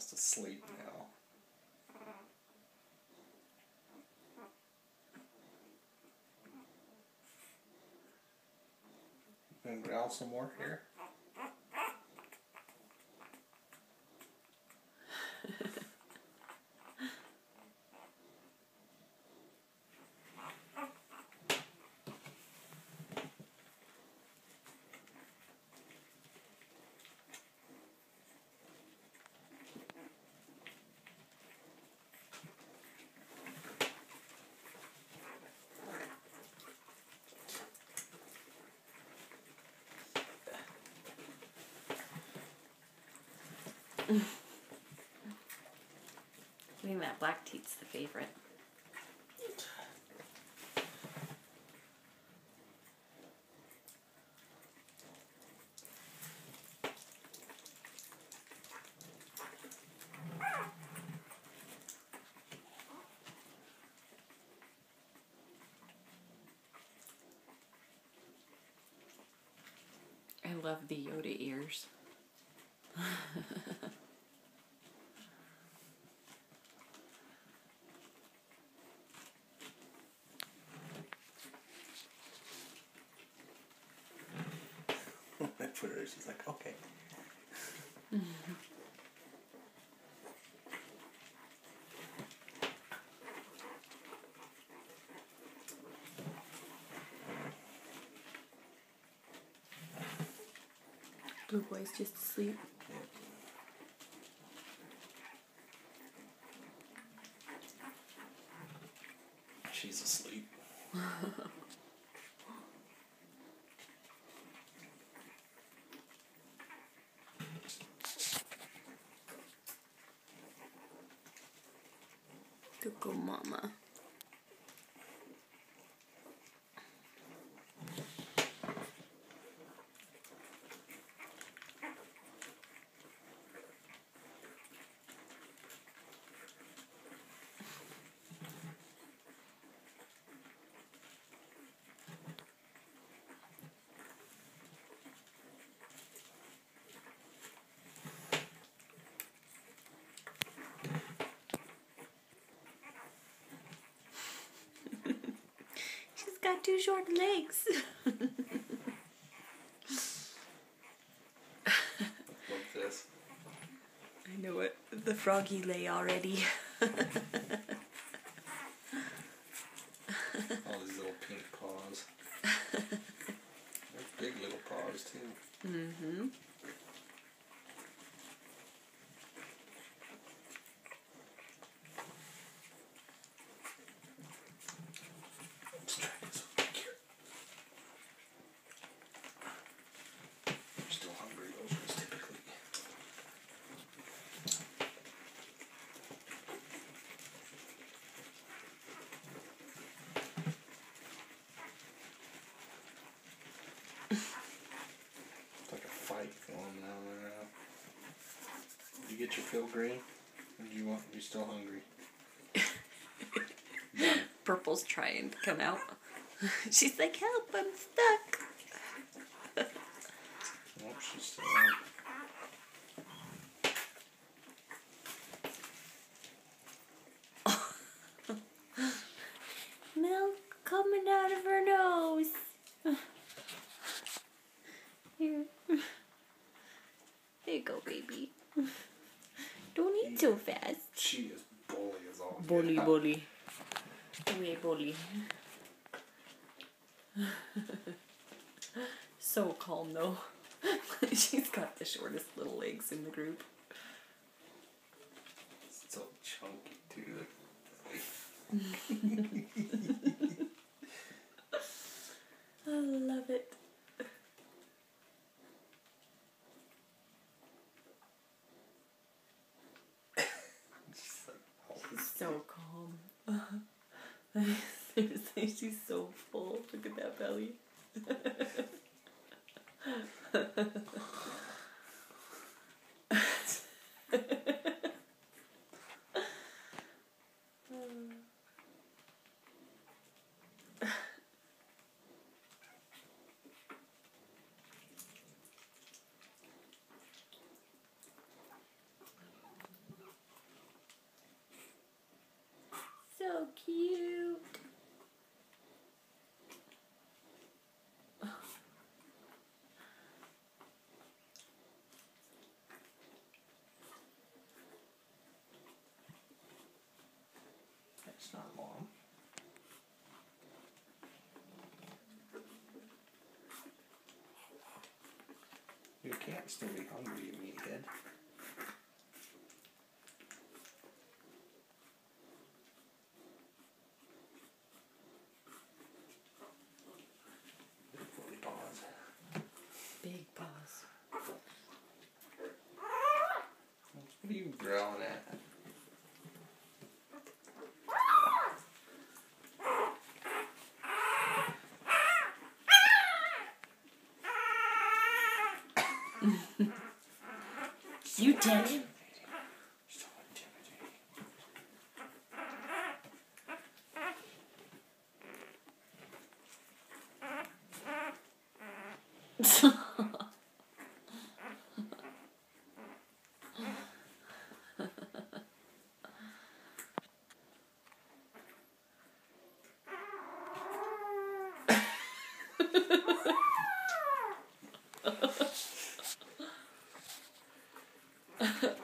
fast asleep now. You gonna growl some more here? I think that black teat's the favorite. I love the Yoda ears. I put her, she's like, okay. Blue boy's just asleep. She's asleep. Cuckoo mama. Got 2 short legs. Like this. I know it. The froggy lay already. All these little pink paws. They're big little paws too. Mm-hmm. Did you get your fill green? Or do you still hungry? Purple's trying to come out. She's like, help, I'm stuck. Nope, she's still on. Milk coming out of her nose. Here. There you go, baby. Don't eat so fast. She is bully as all. Bully, bully. Away, bully. So calm, though. She's got the shortest little legs in the group. So chunky, too. I love it. She's so calm. Seriously, she's so full. Look at that belly. can't still be hungry, you meathead. Big woolly paws. Big paws. What are you growling at? You did him. So intimidating.